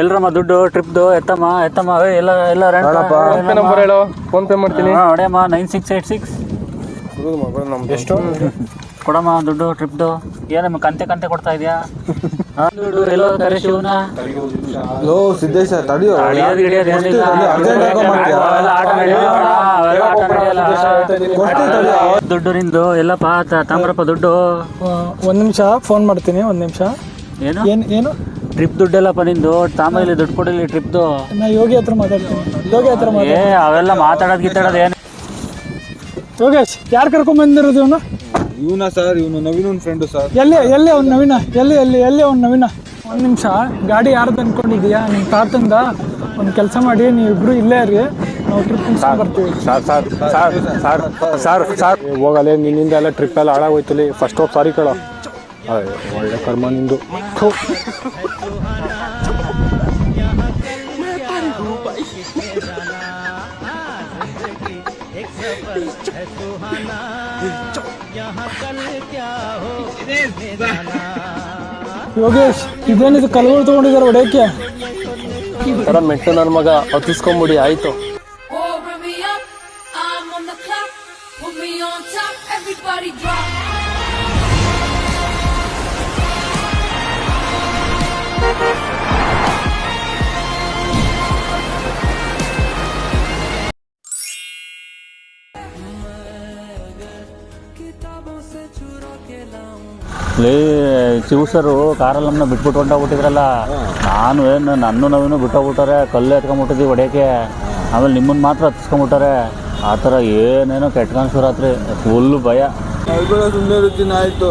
ಎಲ್ರಮ್ಮ ದುಡ್ಡು ಟ್ರಿಪ್ದು ಎತ್ತಮ್ಮ ಎಲ್ಲ ನಂಬರ್ ಹೇಳೋ, ಫೋನ್ ಪೇ ಮಾಡ್ತೀನಿ. ಹೊಡೆಯಮ್ಮ 9686 ಎಷ್ಟು ಕೊಡಮ್ಮ ದುಡ್ಡು ಟ್ರಿಪ್ದು. ಏನಮ್ಮ ಕಂತೆ ಕೊಡ್ತಾ ಇದೆಯಾ? ದುಡ್ಡು ಎಲ್ಲೋ ಕರೆ ಶಿವನ ಸಿದ್ದೇಶ ತಡಿಯೋ, ದುಡ್ಡು ನಿಂದು ಎಲ್ಲಪ್ಪ ತಾಮ್ರಪ್ಪ ದುಡ್ಡು. ಒಂದು ನಿಮಿಷ ಫೋನ್ ಮಾಡ್ತೀನಿ, ಒಂದು ನಿಮಿಷ. ಏನು ಏನು ಟ್ರಿಪ್ ದುಡ್ಡೆಲ್ಲಪ್ಪ ನಿಂದು? ತಾಮಲ್ಲಿ ದುಡ್ಡು ಕೊಡಿಲಿ ಟ್ರಿಪ್ದು. ನಾ ಯೋಗಿ ಹತ್ರ ಮಾತಾಡ್ತೀನಿ. ಅವೆಲ್ಲ ಮಾತಾಡೋದು ಏನು? ಯೋಗೇಶ್, ಯಾರು ಕರ್ಕೊಂಡ್ ಬಂದಿರೋದು ಇವನು? ಇವನ ಸರ್, ಇವನು ನವೀನ್ ಫ್ರೆಂಡು ಸರ್. ಎಲ್ಲಿ ಅವ್ನು ನವೀನ? ಎಲ್ಲಿ ಅವ್ನು ನವೀನ? ಒಂದು ನಿಮಿಷ, ಗಾಡಿ ಯಾರ್ದು ಅನ್ಕೊಂಡಿದ್ಯಾ? ನಿಮ್ಮ ತಾತಂದ. ಒಂದು ಕೆಲಸ ಮಾಡಿ, ನೀವಿಬ್ರು ಇಲ್ಲೇ ಇರಿ, ನಾವು ಟ್ರಿಪ್ ಬರ್ತೀವಿ. ಸರ್ ಹೋಗಲೇ, ನಿನ್ನಿಂದ ಎಲ್ಲ ಟ್ರಿಪ್ ಎಲ್ಲ ಹಾಳಾಗೋಯ್ತಲ್ಲಿ. ಫಸ್ಟ್ ಹೋಗಿ ಸಾರಿ ಕೇಳೋ. ಒಳ್ಳೆ ಕರ್ಮ ನಿಂದು. ಯೋಗೇಶ್, ಇದೇನಿದು ಕಲ್ಗಳು ತಗೊಂಡಿದ್ದಾರೆ ಹೊಡೆಯಕ್ಕೆ? ಸರ ಮೆಟ್ಟು ನನ್ನ ಮಗ ಹತ್ತಿಸ್ಕೊಂಬಿಡಿ, ಆಯ್ತು. ಶಿವ ಸರು ಕಾರಲ್ಲಿ ನಮ್ಮನ್ನ ಬಿಟ್ಬಿಟ್ಟು ಹೊಂಟೋಗ್ಬಿಟ್ಟಿದ್ರಲ್ಲ. ನನ್ನ ನಾವೇನು ಬಿಟ್ಟೋಗ್ಬಿಟ್ಟಾರೆ, ಕಲ್ಲು ಎತ್ಕೊಂಡ್ಬಿಟ್ಟಿದ್ವಿ ಹೊಡೆಯೋಕ್ಕೆ. ಆಮೇಲೆ ನಿಮ್ಮನ್ನು ಮಾತ್ರ ಹತ್ತಿಸ್ಕೊಂಡ್ಬಿಟ್ಟಾರೆ. ಆ ಥರ ಏನೇನೋ ಕೆಟ್ಟ ಕಾಣಿಸೋರಾತ್ರಿ, ಫುಲ್ಲು ಭಯ. ಸುಮ್ಮನೆ ರುಚಿನ ಆಯಿತು.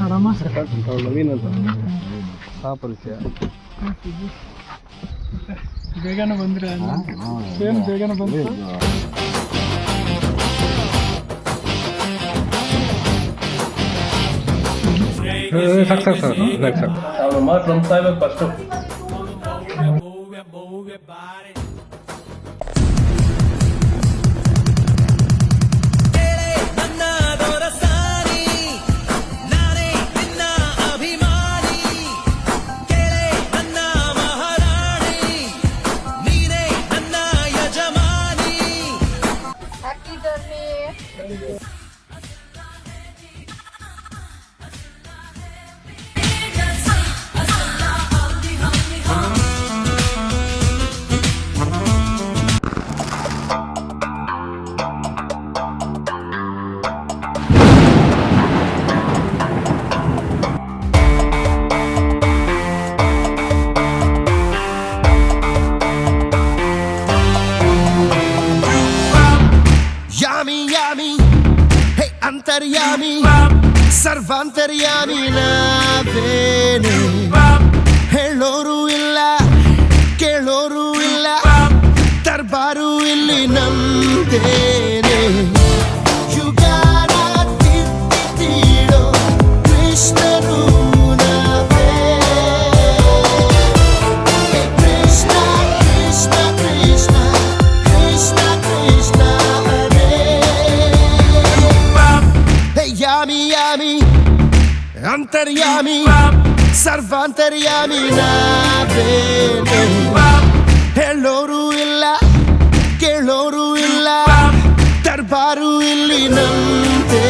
ಆರಾಮ ನವೀನ್ ಅಂತ ಪರಿಚಯ. ಬೇಗನೆ ಬಂದ್ರೆ ಏನು ಬೇಗನೆ ಬಂದು ಸಾಕು ಅವನು ಮಾತು ನಂಬ್ತಾ ಇರೋದು ಫಸ್ಟು. ಅಂತರ್ಯಾಮಿ ಸರ್ವಾಂತರ್ಯಾಮಿ ನಾವೇನೆ. ಹೇಳೋರು ಇಲ್ಲ, ಕೇಳೋರು ಇಲ್ಲ, ದರ್ಬಾರು ಇಲ್ಲಿ ನಮ್ದೇನೆ. ಯುಗಾರ ತಿತ್ತಿಡೋ ಕೃಷ್ಣರು ನಾವೇ. ಕೃಷ್ಣ ಕೃಷ್ಣ ಕೃಷ್ಣ ಕೃಷ್ಣ ಕೃಷ್ಣ ಹರೇ. ಯಾಮಿ ಯಾಮಿ ಅಂತರ್ಯಾಮಿ ಸರ್ವಾಂತರ್ಯಾಮಿ ನಾವೇನೆ. ಹೇಳೋರು ಇಲ್ಲ, ಕೇಳೋರು ಇಲ್ಲ, ದರ್ಬಾರು ಇಲ್ಲಿ ನಮ್ದೇ.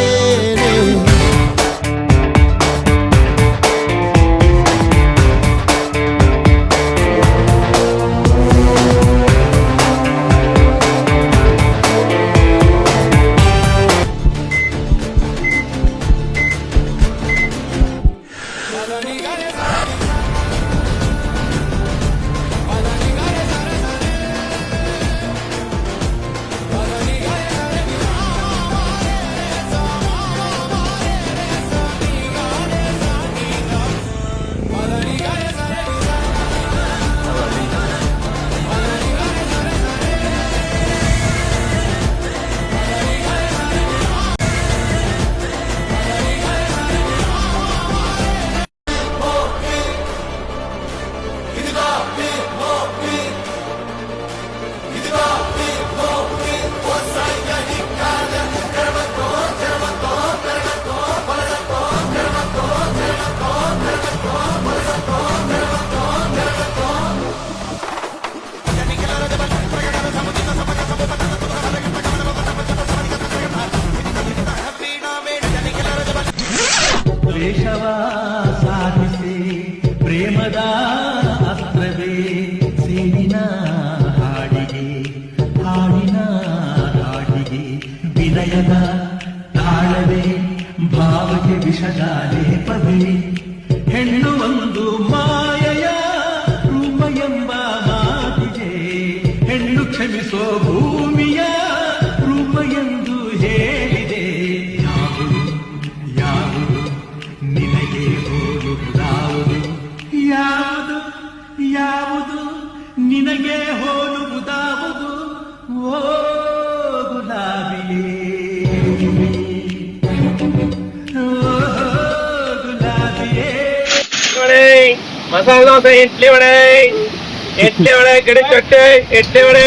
ವಿಲಯದ ತಾಳವೇ ಭಾವಕ್ಕೆ ವಿಷದ ಲೇಪವೇ ಹೆಣ್ಣು ಒಂದು ಮಾಯೆಯ ರೂಪ ಎಂಬ ಮಾತಿದೆ ಹೆಣ್ಣು ಕ್ಷಮಿಸೋ ಭೂಮಿಯ ರೂಪ ಎಂದು ಹೇಳಿದೆ ಯಾವುದು ಯಾವುದು ನಿನಗೆ ಹೋಲುವುದಾವುದು ಯಾವುದು ಯಾವುದು ನಿನಗೆ ಹೋಲುವುದಾವುದು ಓ ಗುಲಾಬಿಯೇ ಮಸಾಲೆ ದೋಸೆ ಇಡ್ಲಿ ವಡೆ ಗಿಡ ಚಟ್ಟೆ ಇಡ್ಲಿ ವಡೆ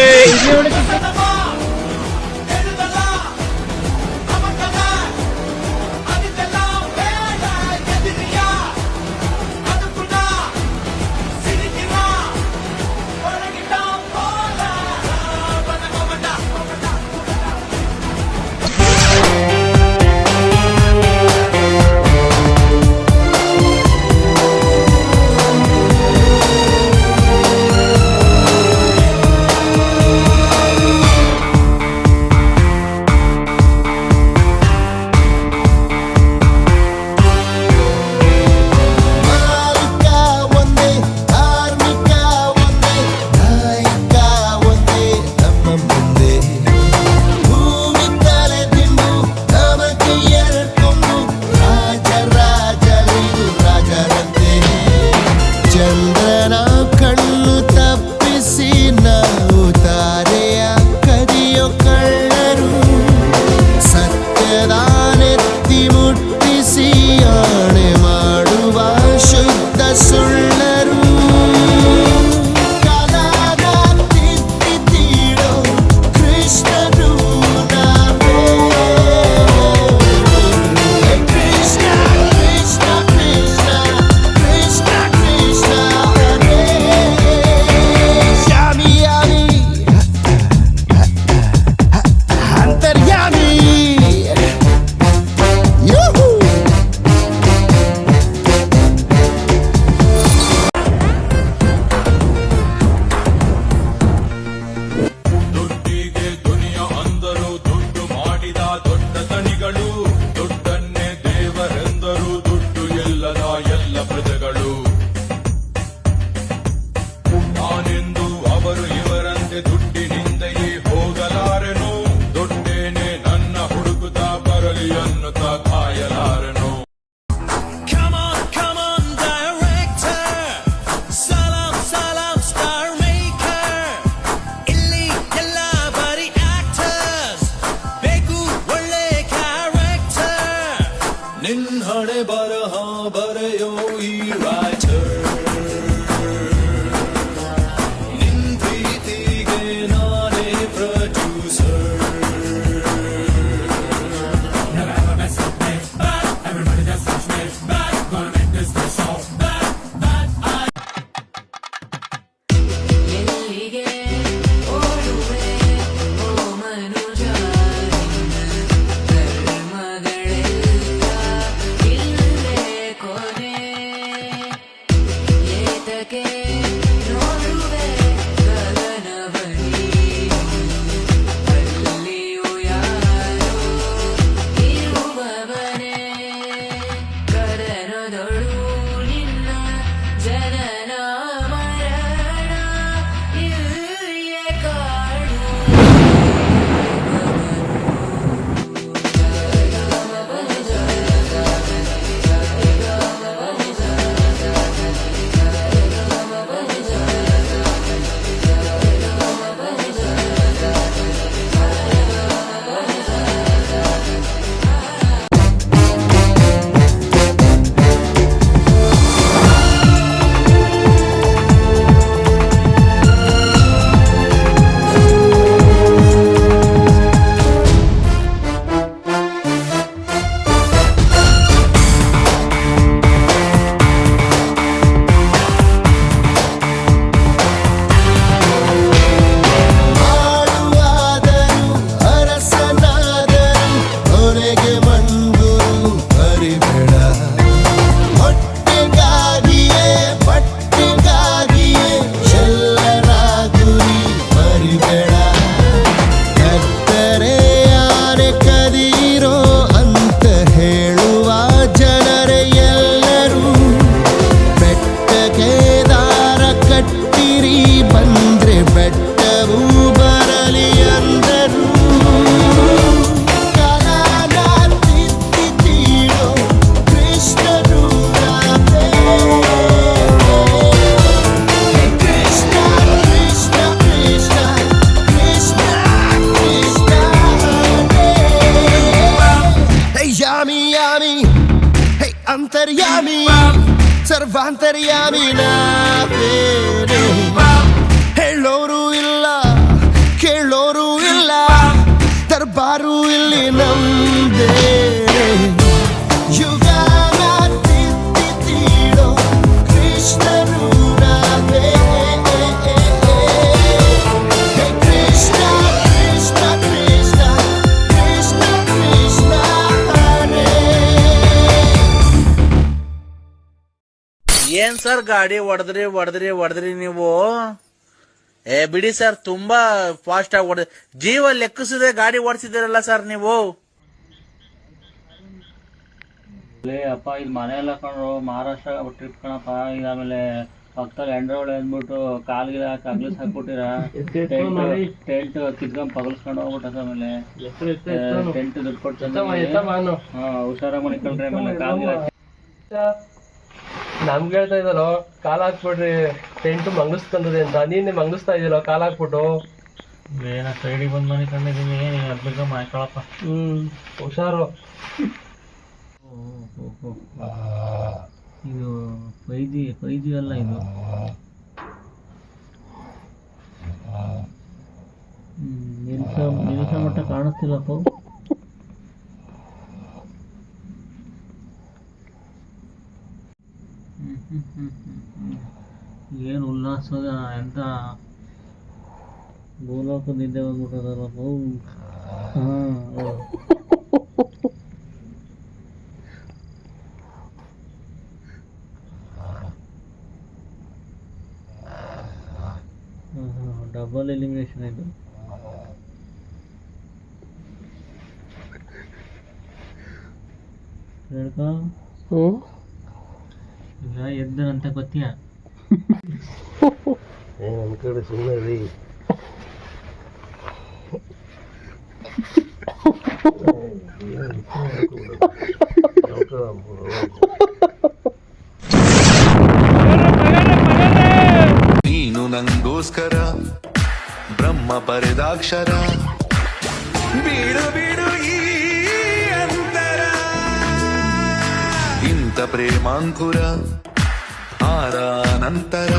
ನಿನ್ನಡೆ ಬರಹ ಬರೆಯೋ ಈ ರೈಟರ್ ನಿನ್ ಪ್ರೀತಿಗೆ ನಾನೇ ಪ್ರೊಡ್ಯೂಸರ್ ಎಲ್ಲಿಗೆ ಓಡುವೆ ಓ ಮನುಜ ಧರ್ಮಗಳೆಲ್ಲ ಇಲ್ಲ ಸರ್ವಾಂತರ್ಯಾಮಿ ನಾವೇನೆ ಹೇಳೋರು ಇಲ್ಲ ಕೇಳೋರು ಇಲ್ಲ ದರ್ಬಾರು ಇಲ್ಲಿ ನಮ್ದೇನೆ ಯುಗಾನ ತಿತ್ತಿಡೋ ಕೃಷ್ಣರು ನಾವೇ ಕೃಷ್ಣ ಕೃಷ್ಣ ಕೃಷ್ಣ ಕೃಷ್ಣ ಕೃಷ್ಣ ಹರೇ. ಏನ್ ಸರ್ ಗಾಡಿ ಹೊಡೆದ್ರಿ ನೀವು? ಬಿಡಿ ಸರ್, ತುಂಬಾ ಫಾಸ್ಟ್ ಆಗಿ ಹೊಡೆದ್ರಿ. ಜೀವ ಲೆಕ್ಕಿಸದೆ ಗಾಡಿ ಓಡಿಸಿದಿರಲ್ಲ ಸರ್ ನೀವು. ಅಪ್ಪ ಇದು ಮನೆ ಎಲ್ಲ ಕಣ್ರು, ಮಹಾರಾಷ್ಟ್ರ ಟ್ರಿಪ್ ಕಣಪ್ಪ. ಈಗ ಆಮೇಲೆ ಪಕ್ಕದಲ್ಲಿ ಎಂಡ್ರೋಡ್ ಅಂದ್ಬಿಟ್ಟು ಕಾಲ್ಗಿಲ್ಲ ಕಗ್ಲಿಸ್ ಹಾಕ್ಬಿಟ್ಟಿರ, ಟೆಂಟ್ ಕಿತ್ಕೊಂಡ್ ಪಗಲ್ಸ್ಕೊಂಡು ಹೋಗ್ಬಿಟ್ಟ. ಆಮೇಲೆ ಟೆಂಟ್ ದುಡ್ಡು ಕೊಡ್ತಾನೆ. ಹುಷಾರಾಗಿ ಮನಿಕಳ್ರಿ. ಆಮೇಲೆ ಕಾಲ್ಗಿಲ್ಲ ನಮ್ಗೆ ಹೇಳ್ತಾ ಇದ್ದಲ್ಲೋ ಕಾಲ್ ಹಾಕ್ಬಿಡ್ರಿ, ಟೆಂಟ್ ಮಂಗಿಸ್ಕೊಂಡದೆ ಅಂತ. ನೀನೆ ಮಂಗಿಸ್ತಾ ಇದೀಯಲ್ಲ ಕಾಲ್ ಹಾಕ್ಬಿಟ್ಟು. ಏನ ಸೈಡಿಗೆ ಬಂದು ಮನೆ ಕಂಡಿದ್ದೀನಿ, ಅದ್ಬಿಟ್ಟು ಮಾಡ್ಕೊಳಪ್ಪ. ಹುಷಾರು. ಇದು 5G ಅಲ್ಲ ಇದು. ನಿಲ್ಸ ಮಟ್ಟ ಕಾಣಿಸ್ತಿಲ್ಲಪ್ಪ. ಏನು ಉಲ್ಲಾಸದ ಎಂತ ಭೂಲೋಕದಿಂದ ಬಂದ್ಬಿಟ್ಟದಲ್ಲಪ್ಪ. ಡಬಲ್ ಎಲಿಮಿನೇಷನ್ ಇದು. ಹೇಳ್ಕೊ ಈಗ ಎದ್ದನಂತೆ ಗೊತ್ತೀಯ. ನನ್ನ ಕಡೆ ಸುಮ್ಮನೆ ರೀ. ನೀನು ನಂಗೋಸ್ಕರ ಬ್ರಹ್ಮ ಬರೆದಾಕ್ಷರ, ಬೀಡು ಬೀಡು ಈ ಅಂತರ, ಇಂಥ ಪ್ರೇಮಾಂಕುರ ಆರ ನಂತರ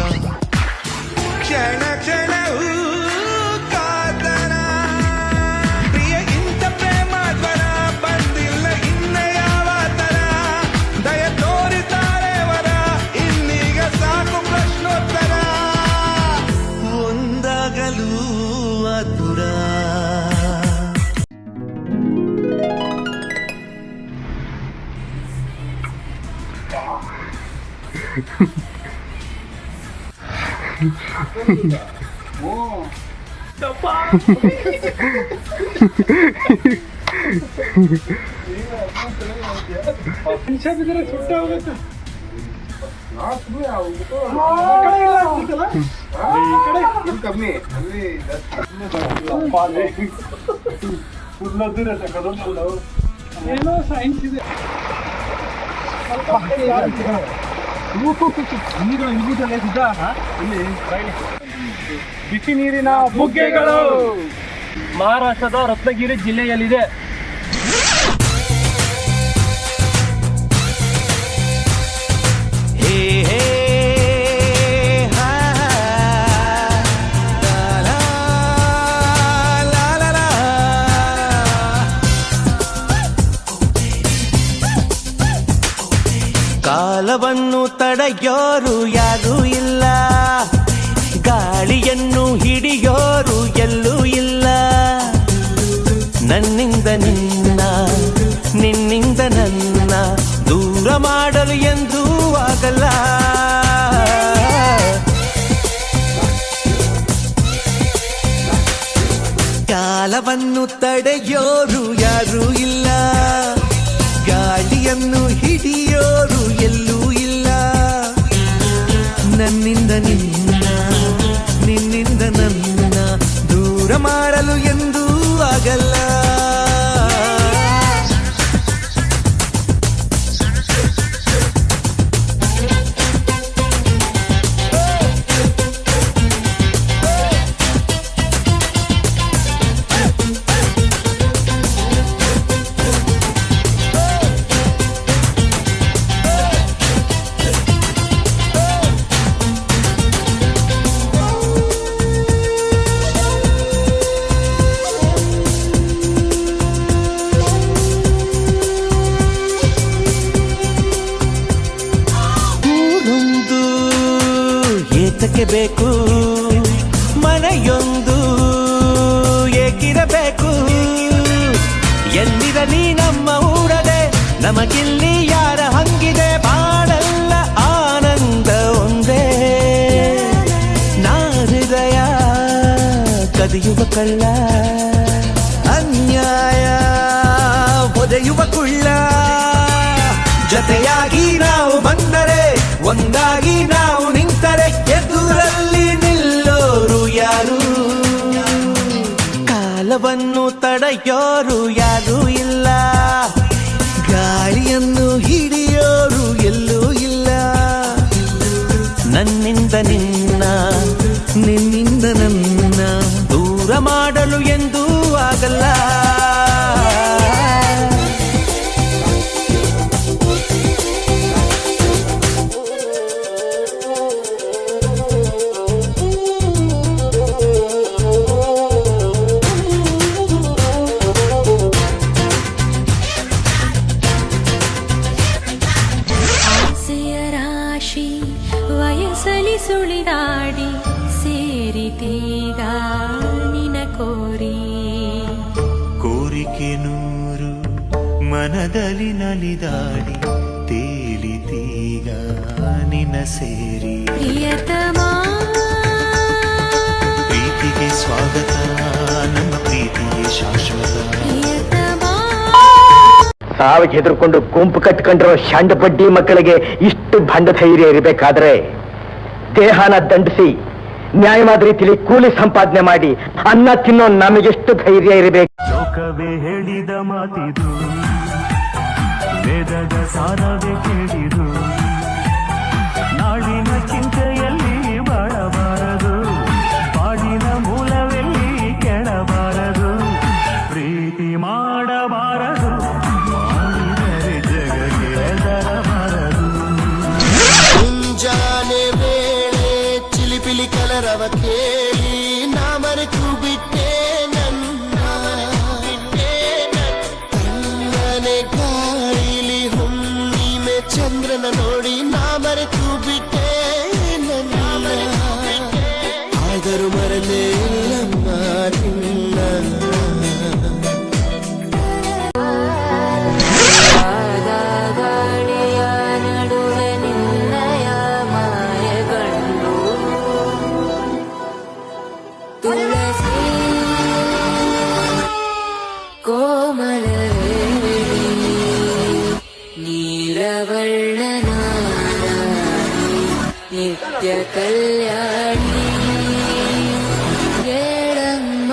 ಕ್ಷಣ ಕ್ಷಣವೂ ಕಾತನ. ಪ್ರಿಯ ಇಂಥ ಪ್ರೇಮ ಜ್ವರ ಬಂದಿಲ್ಲ ಇನ್ನ ಯಾವ ತರ, ದಯ ತೋರಿತಾರೆ ವರ ಇನ್ನೀಗ ಸಾಕು ಪ್ರಶ್ನೋತ್ತರ, ಒಂದಾಗಲೂ ಆತುರ. ಮನುಷ್ಯ ಬಿದ್ದರೆ ಸುಟ್ಟ ಹೋಗುತ್ತೆ. ಏನೋ ಸೈನ್ಸ್ ಇದೆ. ಬಿಸಿ ನೀರಿನ ಬುಗ್ಗೆಗಳು ಮಹಾರಾಷ್ಟ್ರದ ರತ್ನಗಿರಿ ಜಿಲ್ಲೆಯಲ್ಲಿದೆ. ಕಾಲವನ್ನು ತಡೆಯೋರು ಯಾರೂ ಇಲ್ಲ, ಗಾಳಿಯನ್ನು ಹಿಡಿಯೋರು ಎಲ್ಲೂ ಇಲ್ಲ. ನನ್ನಿಂದ ನಿನ್ನ ನಿನ್ನಿಂದ ನನ್ನ ದೂರ ಮಾಡಲು ಎಂದೂ ಆಗಲ್ಲ. ಕಾಲವನ್ನು ತಡೆಯೋರು ಯಾರೂ ಇಲ್ಲ, ಗಾಳಿಯನ್ನು ಹಿಡಿಯೋರು ಎಲ್ಲೂ ಇಲ್ಲ. ನನ್ನಿಂದ ನಿನ್ನ ನಿನ್ನಿಂದ ನನ್ನ ದೂರ ಮಾಡಲು ಎಂದೂ ಆಗಲ್ಲ. ಬೇಕು, ಮನೆಯೊಂದು ಏಕಿರಬೇಕು. ಎಲ್ಲಿರಲಿ ನಮ್ಮ ಊರದೆ, ನಮಗಿಲ್ಲಿ ಯಾರ ಹಂಗಿದೆ, ಬಾಳೆಲ್ಲ ಆನಂದ ಒಂದೇ. ನಾ ಹೃದಯ ಕದಿಯುವ ಕಳ್ಳ, ಅನ್ಯಾಯ ಒದೆಯುವ ಕುಳ್ಳ. ಜತೆಯಾಗಿ ನಾವು ಬಂದರೆ, ಒಂದಾಗಿ ನಾವು ನಿಂತರೆ, ಎದುರಲ್ಲಿ ನಿಲ್ಲೋರು ಯಾರು? ಕಾಲವನ್ನು ತಡೆಯೋರು ಯಾರೂ ಇಲ್ಲ, ಗಾಳಿಯನ್ನು ಹಿಡಿಯೋರು ಎಲ್ಲೂ ಇಲ್ಲ. ನನ್ನಿಂದ ನಿನ್ನ, ನಿನ್ನಿಂದ ನನ್ನ ದೂರ ಮಾಡಲು ಎಂದೂ ಆಗಲ್ಲ. ವಯಸ್ಸಲಿ ಸುಳಿದಾಡಿ ಸೇರಿತೀಗ ನಿನ ಕೋರಿ. ಕೋರಿಕೆ ನೂರು ಮನದಲ್ಲಿ ನಲಿದಾಡಿ ತೇಲಿತೀಗ ನಿನ ಸೇರಿ. ಪ್ರಿಯತಮ ಪ್ರೀತಿಗೆ ಸ್ವಾಗತ, ನಮ್ಮ ಪ್ರೀತಿಗೆ ಶಾಶ್ವತ. ಪ್ರಿಯತಮ ಸಾವಿಗೆ ಹೆದರ್ಕೊಂಡು ಗುಂಪು ಕಟ್ಕೊಂಡಿರೋ ಶಾಂಡ ಬಡ್ಡಿ ಮಕ್ಕಳಿಗೆ ಇಷ್ಟು ಭಂಡ ಧೈರ್ಯ ಇರಬೇಕಾದ್ರೆ, ದೇಹನ ದಂಡಿಸಿ ನ್ಯಾಯವಾದ ರೀತಿಯಲ್ಲಿ ಕೂಲಿ ಸಂಪಾದನೆ ಮಾಡಿ ಅನ್ನ ತಿನ್ನೋ ನಮಗೆಷ್ಟು ಧೈರ್ಯ ಇರಬೇಕು? ಲೋಕವೇ ಹೇಳಿದ ಮಾತಿದು, ವೇದದ ಸಾರವೇ ಕೇಳಿದು. ನಾಡಿನ ಚಿಂತೆಯಲ್ಲಿ ಬಾಳಬಾರದು, ಬಾಡಿನ ಮೂಲವೆಲ್ಲಿ ಕೆಳಬಾರದು. ಪ್ರೀತಿ ಮಾಡಬಾರದು, ಮಾಡಿದರೆ ಜಗಕ್ಕೆ ಹೆದರಬಾರದು. ಮುಂಜಾನೆ ವೇಳೆ ಚಿಲಿಪಿಲಿ ಕಲರವ ಕೇಳಿ ನಾ ಮರೆತು ಬಿಟ್ಟೆ ನನ್ನ. ತಣ್ಣನೆ ಗಾಳಿಲಿ ಹುಣ್ಣಿಮೆ ಚಂದ್ರನ ನೋಡಿ ನಾ ಮರೆತು ಬಿಟ್ಟೆ ನನ್ನ. ಆದರೂ ಮರಲೇ ನಮ್ಮ ನಿನ್ನ. ಗಾಳಿಯ ನಡುವೆ ನಿನ್ನಯ ಮಾಯಗಂಡು. ತುಳಸಿ ಕೋಮಲವೇಣಿ ನೀಲವರ್ಣನ ನಿತ್ಯ ಕಲ್ಯಾಣಿ. ಏಳಮ್ಮ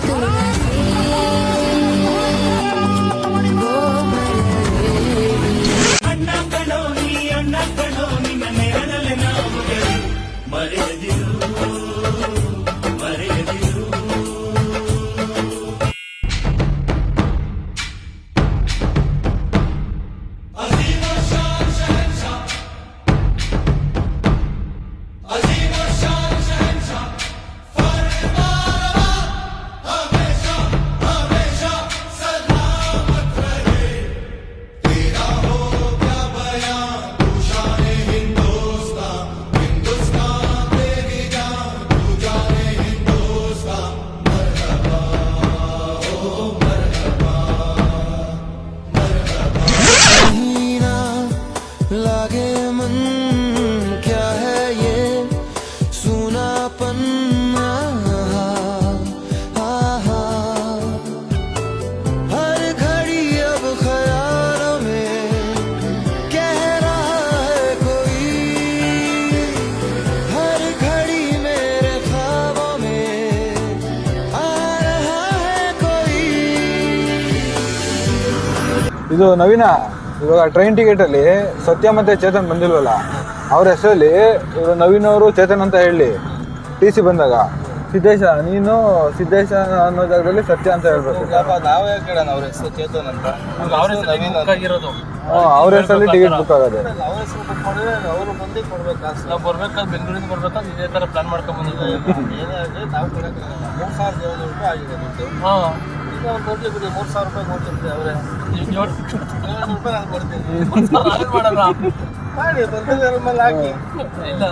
ತುಳಸಿ ಕೋಮಲವೇಣಿ. ಅಣ್ಣ ಕಣೋ ನೀ, ಅಣ್ಣ ಕಣೋ ನಿನ್ನ ನೆರಳಲೆ ನಾವು ಮರೆಯದಿರು, ಮರೆಯದಿರು. लागे मन क्या है ये सुनापन. हर घड़ी अब ख्यालों में कह रहा है कोई, हर घड़ी मेरे ख्वाबों में आ रहा है कोई. ಇದು ನವೀನ, ಇವಾಗ ಟ್ರೈನ್ ಟಿಕೆಟ್ ಅಲ್ಲಿ ಸತ್ಯ ಮತ್ತೆ ಚೇತನ್ ಬಂದಿಲ್ವಲ್ಲ, ಅವ್ರ ಹೆಸರಲ್ಲಿ ಇವರು ನವೀನ್ ಅವರು ಚೇತನ್ ಅಂತ ಹೇಳಿ ಟಿ ಸಿ ಬಂದಾಗ, ಸಿದ್ದೇಶ ನೀನು ಸಿದ್ದೇಶ ಅನ್ನೋ ಜಾಗದಲ್ಲಿ ಸತ್ಯ ಅಂತ ಹೇಳ್ಬೇಕು. ನಾವೇ ಕೇಳೋಣ ಅವ್ರ ಹೆಸರು ಚೇತನ್ ಅಂತ, ಆಗಿರೋದು ಅವ್ರ ಹೆಸರಲ್ಲಿ ಟಿಕೆಟ್ ಬುಕ್ ಆಗೋದು. ಅವ್ರ ಹೆಸರು ಬುಕ್ ಮಾಡಿದ್ರೆ ಅವರು ಮುಂದೆ ಕೊಡ್ಬೇಕು. ನಾವು ಬರ್ಬೇಕಾದ್ರೆ ಬೆಂಗಳೂರಿಂದ ಬರ್ಬೇಕಾದ್ರೆ ಇದೇ ಥರ ಪ್ಲಾನ್ ಮಾಡ್ಕೊಂಡು ಬಂದಿದ್ದೀವಿ. ಏನಾದ್ರೆ ನಾವು ಕೊಡೋಕ್ಕಾಗಲ್ಲ, 3,700 ರೂಪಾಯಿ ಆಗಿದೆ ದುಡ್ಡು. ಹಾಂ, ಈಗ ಅವ್ರು ಕೊಡ್ಲಿ ಬಿಡಿ, 3,000 ರೂಪಾಯಿ ಕೊಡ್ತಿರ್ತೀವಿ ಅವರೇ. 700 ರೂಪಾಯಿ ನಾನು ಕೊಡ್ತೀನಿ, ಮಾಡೋಣ ಮಾಡಿ, 15,000 ಮೇಲೆ ಹಾಕಿ. ಇಲ್ಲ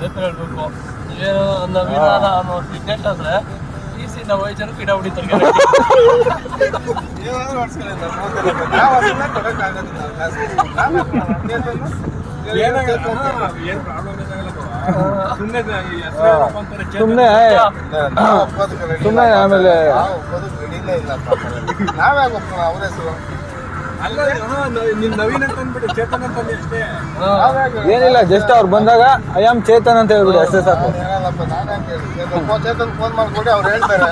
ಹೇಳ್ಬೇಕು ಏನು ನವೀನ ಅನ್ನೋ ಸಿಗ್ನೆಟ್ ಆದ್ರೆ ಈಸಿ ನಾವು 5 ಜನಕ್ಕೆ ಗಿಡ ಹೊಡಿತಾರೆ ಸುಮ್ಮನೆ ಆಮೇಲೆ ನಾವ್ಯಾಗ ಅವ್ರ ಹೆಸರು ಏನಿಲ್ಲ, ಜಸ್ಟ್ ಅವ್ರು ಬಂದಾಗ ಐ ಆಮ್ ಚೇತನ್ ಅಂತ ಹೇಳ್ಬಿಡಿ ಅಷ್ಟೇ ಸಾಕು. ಚೇತನ್ ಫೋನ್ ಮಾಡ್ಕೊಡಿ ಅವ್ರು ಹೇಳ್ತಾರೆ.